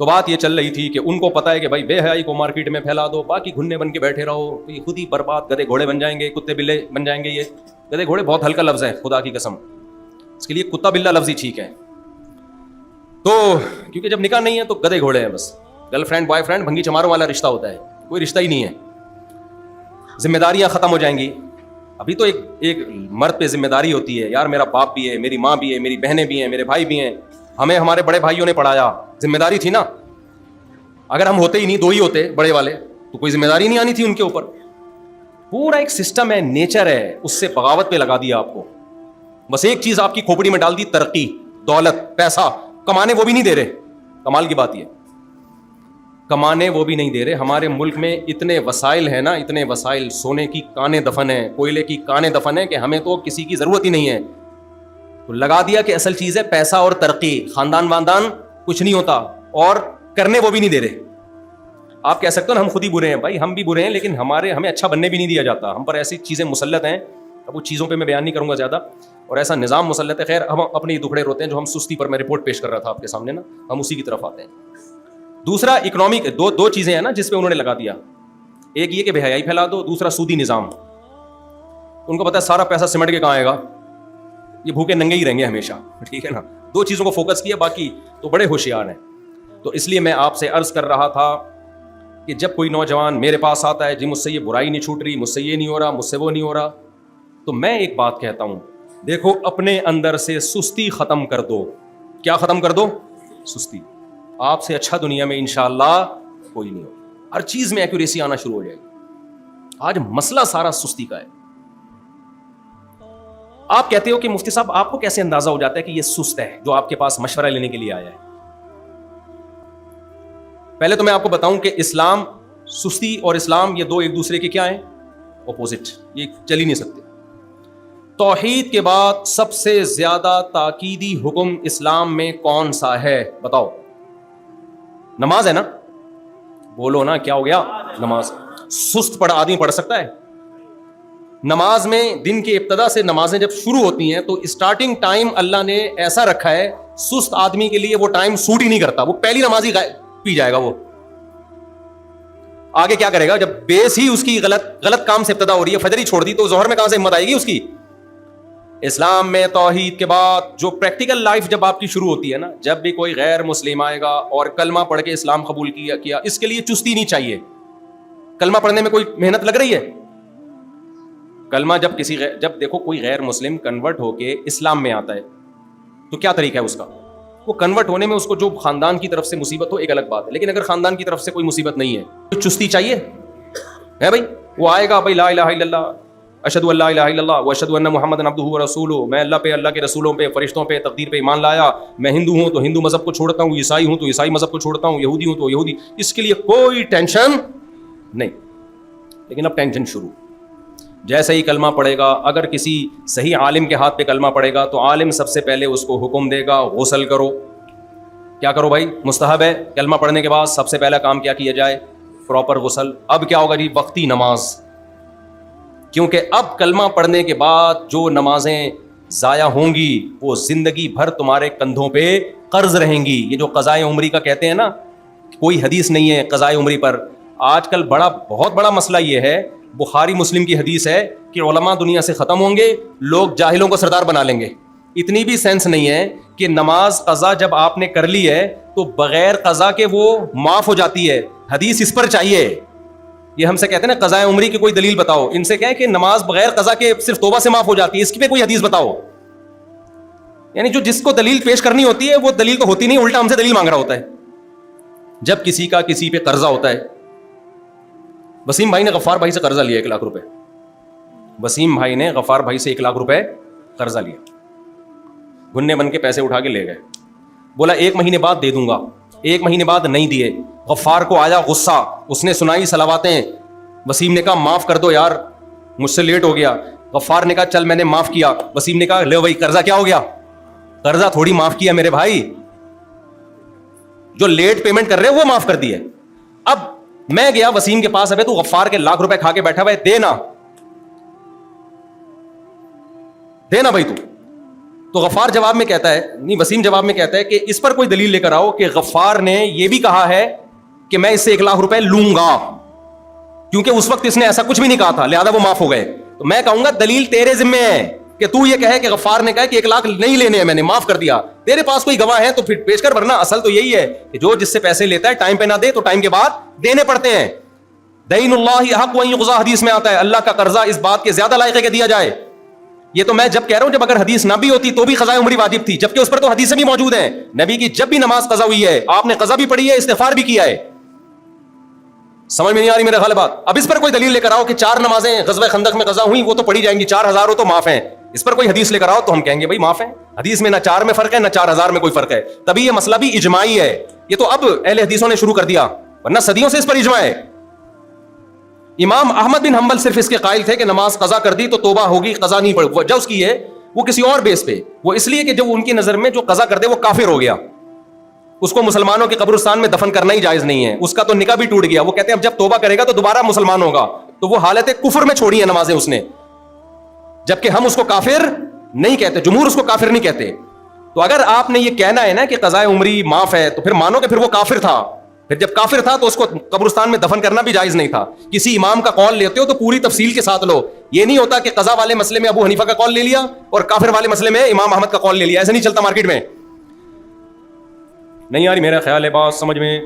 تو بات یہ چل رہی تھی کہ ان کو پتا ہے کہ بھائی بے حیائی کو مارکیٹ میں پھیلا دو, باقی گھنے بن کے بیٹھے رہو, یہ خود ہی برباد, گدے گھوڑے بن جائیں گے, کتے بلے بن جائیں گے. یہ گدے گھوڑے بہت ہلکا لفظ ہے, خدا کی قسم, اس کے لیے کتا بلا لفظ ہی ٹھیک ہے. تو کیونکہ جب نکاح نہیں ہے تو گدے گھوڑے ہیں بس, گرل فرینڈ بوائے فرینڈ بھنگی چماروں والا رشتہ ہوتا ہے, کوئی رشتہ ہی نہیں ہے. ذمہ داریاں ختم ہو جائیں گی. ابھی تو ایک مرد پہ ذمہ داری ہوتی ہے, یار میرا باپ بھی ہے, میری ماں بھی ہے, میری بہنیں بھی ہیں, میرے بھائی بھی ہیں, ہمیں ہمارے بڑے بھائیوں نے پڑھایا, ذمہ داری تھی نا. اگر ہم ہوتے ہی نہیں, دو ہی ہوتے بڑے والے, تو کوئی ذمہ داری نہیں آنی تھی ان کے اوپر. پورا ایک سسٹم ہے, نیچر ہے, اس سے بغاوت پہ لگا دیا آپ کو. بس ایک چیز آپ کی کھوپڑی میں ڈال دی, ترقی, دولت, پیسہ کمانے وہ بھی نہیں دے رہے. کمال کی بات یہ, کمانے وہ بھی نہیں دے رہے. ہمارے ملک میں اتنے وسائل ہیں نا, اتنے وسائل, سونے کی کانیں دفن ہیں, کوئلے کی کانیں دفن ہیں, کہ ہمیں تو کسی کی ضرورت ہی نہیں ہے. تو لگا دیا کہ اصل چیز ہے پیسہ اور ترقی, خاندان واندان کچھ نہیں ہوتا, اور کرنے وہ بھی نہیں دے رہے. آپ کہہ سکتے ہو نا ہم خود ہی برے ہیں, بھائی ہم بھی برے ہیں, لیکن ہمیں اچھا بننے بھی نہیں دیا جاتا. ہم پر ایسی چیزیں مسلط ہیں, اب وہ چیزوں پہ میں بیان نہیں کروں گا زیادہ, اور ایسا نظام مسلط ہے. خیر, ہم اپنے دکھڑے روتے ہیں جو ہم سستی پر میں رپورٹ پیش کر رہا تھا آپ کے سامنے نا, ہم اسی کی طرف آتے ہیں. دوسرا اکنامک, دو چیزیں ہیں نا جس پہ انہوں نے لگا دیا. ایک یہ کہ بے حیائی پھیلا دو, دوسرا سودی نظام. ان کو پتا ہے سارا پیسہ سمٹ کے کہاں آئے گا, یہ بھوکے ننگے ہی رہیں گے ہمیشہ, ٹھیک ہے نا. دو چیزوں کو فوکس کیا, باقی تو بڑے ہوشیار ہیں. تو اس لیے میں آپ سے عرض کر رہا تھا کہ جب کوئی نوجوان میرے پاس آتا ہے, جی مجھ سے یہ برائی نہیں چھوٹ رہی, مجھ سے یہ نہیں ہو رہا, مجھ سے وہ نہیں ہو رہا, تو میں ایک بات کہتا ہوں, دیکھو اپنے اندر سے سستی ختم کر دو. کیا ختم کر دو؟ سستی. آپ سے اچھا دنیا میں انشاءاللہ کوئی نہیں ہو. ہر چیز میں ایکوریسی آنا شروع ہو جائے گی. آج مسئلہ سارا سستی کا ہے. آپ کہتے ہو کہ مفتی صاحب آپ کو کیسے اندازہ ہو جاتا ہے کہ یہ سست ہے جو آپ کے پاس مشورہ لینے کے لیے آیا ہے؟ پہلے تو میں آپ کو بتاؤں کہ اسلام, سستی اور اسلام یہ دو ایک دوسرے کے کیا ہیں؟ اپوزٹ. یہ چل ہی نہیں سکتے. توحید کے بعد سب سے زیادہ تاکیدی حکم اسلام میں کون سا ہے بتاؤ؟ نماز ہے نا. بولو نا, کیا ہو گیا؟ نماز. سست آدمی پڑھ سکتا ہے؟ نماز میں دن کی ابتدا سے نمازیں جب شروع ہوتی ہیں تو اسٹارٹنگ ٹائم اللہ نے ایسا رکھا ہے, سست آدمی کے لیے وہ ٹائم سوٹ ہی نہیں کرتا. وہ پہلی نماز ہی پی جائے گا. وہ آگے کیا کرے گا جب بیس ہی اس کی غلط کام سے ابتدا ہو رہی ہے, فجر ہی چھوڑ دی, تو ظہر میں کہاں سے ہمت آئے گی اس کی؟ اسلام میں توحید کے بعد جو پریکٹیکل لائف جب آپ کی شروع ہوتی ہے نا, جب بھی کوئی غیر مسلم آئے گا اور کلمہ پڑھ کے اسلام قبول کیا, اس کے لیے چستی نہیں چاہیے. کلمہ پڑھنے میں کوئی محنت لگ رہی ہے؟ کلمہ جب دیکھو کوئی غیر مسلم کنورٹ ہو کے اسلام میں آتا ہے تو کیا طریقہ ہے اس کا؟ وہ کنورٹ ہونے میں اس کو جو خاندان کی طرف سے مصیبت ہو ایک الگ بات ہے, لیکن اگر خاندان کی طرف سے کوئی مصیبت نہیں ہے تو چستی چاہیے ہے بھائی. وہ آئے گا بھائی لا الہ الا اللہ, اشہدو ان لا الہ الا اللہ واشہدو ان محمدًا عبدہ ورسولہ, میں اللہ پہ, اللہ کے رسولوں پہ, فرشتوں پہ, تقدیر پہ ایمان لایا. میں ہندو ہوں تو ہندو مذہب کو چھوڑتا ہوں, عیسائی ہوں تو عیسائی مذہب کو چھوڑتا ہوں, یہودی ہوں تو یہودی. اس کے لیے کوئی ٹینشن نہیں. لیکن اب ٹینشن شروع. جیسے ہی کلمہ پڑھے گا, اگر کسی صحیح عالم کے ہاتھ پہ کلمہ پڑھے گا تو عالم سب سے پہلے اس کو حکم دے گا غسل کرو. کیا کرو بھائی؟ مستحب ہے کلمہ پڑھنے کے بعد سب سے پہلا کام کیا کیا جائے؟ پراپر غسل. اب کیا ہوگا جی؟ وقتی نماز. کیونکہ اب کلمہ پڑھنے کے بعد جو نمازیں ضائع ہوں گی وہ زندگی بھر تمہارے کندھوں پہ قرض رہیں گی. یہ جو قضائے عمری کا کہتے ہیں نا, کوئی حدیث نہیں ہے قضائے عمری پر. آج کل بہت بڑا مسئلہ یہ ہے, بخاری مسلم کی حدیث ہے کہ علماء دنیا سے ختم ہوں گے, لوگ جاہلوں کو سردار بنا لیں گے. اتنی بھی سینس نہیں ہے کہ نماز قضا جب آپ نے کر لی ہے تو بغیر قضا کے وہ معاف ہو جاتی ہے. حدیث اس پر چاہیے. یہ ہم سے کہتے ہیں نا قضاء عمری کی کوئی دلیل بتاؤ, ان سے کہیں کہ نماز بغیر قضا کے صرف توبہ سے معاف ہو جاتی ہے, اس کی پہ کوئی حدیث بتاؤ. یعنی جو جس کو دلیل پیش کرنی ہوتی ہے وہ دلیل تو ہوتی نہیں, الٹا ہم سے دلیل مانگ رہا ہوتا ہے. جب کسی کا کسی پہ قرضہ ہوتا ہے, وسیم بھائی نے غفار بھائی سے قرضہ لیا 1 لاکھ روپے. وسیم بھائی نے غفار بھائی سے 1 لاکھ روپے قرضہ لیا, گھنے بن کے پیسے اٹھا کے لے گئے. بولا 1 مہینے بعد دے دوں گا, 1 مہینے بعد نہیں دیے. غفار کو آیا غصہ, اس نے سنائی صلواتیں. وسیم نے کہا معاف کر دو یار, مجھ سے لیٹ ہو گیا. غفار نے کہا چل میں نے معاف کیا. وسیم نے کہا لے بھائی قرضہ کیا ہو گیا؟ قرضہ تھوڑی معاف کیا میرے بھائی, جو لیٹ پیمنٹ کر رہے ہیں وہ معاف کر دی ہے. اب میں گیا وسیم کے پاس, ابے تو غفار کے 1 لاکھ روپے کھا کے بیٹھا ہوا ہے, دینا بھائی تو. تو غفار جواب میں کہتا ہے, نہیں وسیم جواب میں کہتا ہے کہ اس پر کوئی دلیل لے کر آؤ کہ غفار نے یہ بھی کہا ہے کہ میں اس سے 1 لاکھ روپے لوں گا, کیونکہ اس وقت اس نے ایسا کچھ بھی نہیں کہا تھا, لہذا وہ معاف ہو گئے. تو میں کہوں گا دلیل تیرے ذمہ ہے کہ تو یہ کہے کہ غفار نے کہا کہ 1 لاکھ نہیں لینے ہیں, میں نے معاف کر دیا. تیرے پاس کوئی گواہ ہے تو پھر پیش کر, ورنہ اصل تو یہی ہے کہ جو جس سے پیسے لیتا ہے ٹائم پہ نہ دے تو ٹائم کے بعد دینے پڑتے ہیں. دین اللہ حق وان یقضى حدیث میں آتا ہے, اللہ کا قرضہ اس بات کے زیادہ لائق ہے کہ دیا جائے. یہ تو میں جب کہہ رہا ہوں جب اگر حدیث نہ بھی ہوتی تو بھی قضاء عمری واجب تھی, جبکہ اس پر تو حدیثیں بھی موجود ہیں. نبی کی جب بھی نماز قضا ہوئی ہے آپ نے قضا بھی پڑھی ہے, استغفار بھی کیا ہے. سمجھ میں نہیں آ رہی میرے خیال بات؟ اب اس پر کوئی دلیل لے کر آؤ کہ 4 نمازیں غزوہ خندق میں قضا ہوئی, وہ تو پڑھی جائیں گی, 4000 ہو تو معاف ہیں. اس پر کوئی حدیث لے کر آؤ تو ہم کہیں گے بھائی معاف ہے. حدیث میں نہ 4 میں فرق ہے نہ 4000 میں کوئی فرق ہے. تبھی یہ مسئلہ بھی اجماعی ہے. یہ تو اب اہل حدیثوں نے شروع کر دیا, ورنہ صدیوں سے اس پر اجماع ہے. امام احمد بن حنبل صرف اس کے قائل تھے کہ نماز قضا کر دی تو توبہ ہوگی, قضا نہیں پڑ. وجہ اس کی ہے وہ کسی اور بیس پہ, وہ اس لیے کہ جو ان کی نظر میں جو قضا کر دے وہ کافر ہو گیا, اس کو مسلمانوں کے قبرستان میں دفن کرنا ہی جائز نہیں ہے, اس کا تو نکاح بھی ٹوٹ گیا. وہ کہتے ہیں اب جب توبہ کرے گا تو دوبارہ مسلمان ہوگا, تو وہ حالت کفر میں چھوڑی ہیں نمازیں اس نے, جبکہ ہم اس کو کافر نہیں کہتے, جمہور اس کو کافر نہیں کہتے. تو اگر آپ نے یہ کہنا ہے نا کہ قضاء عمری معاف ہے تو پھر مانو کہ پھر وہ کافر تھا, پھر جب کافر تھا تو اس کو قبرستان میں دفن کرنا بھی جائز نہیں تھا. کسی امام کا قول لیتے ہو تو پوری تفصیل کے ساتھ لو. یہ نہیں ہوتا کہ قضا والے مسئلے میں ابو حنیفہ کا قول لے لیا اور کافر والے مسئلے میں امام احمد کا قول لے لیا, ایسا نہیں چلتا مارکیٹ میں. نہیں آ رہی میرا خیال ہے بات سمجھ میں؟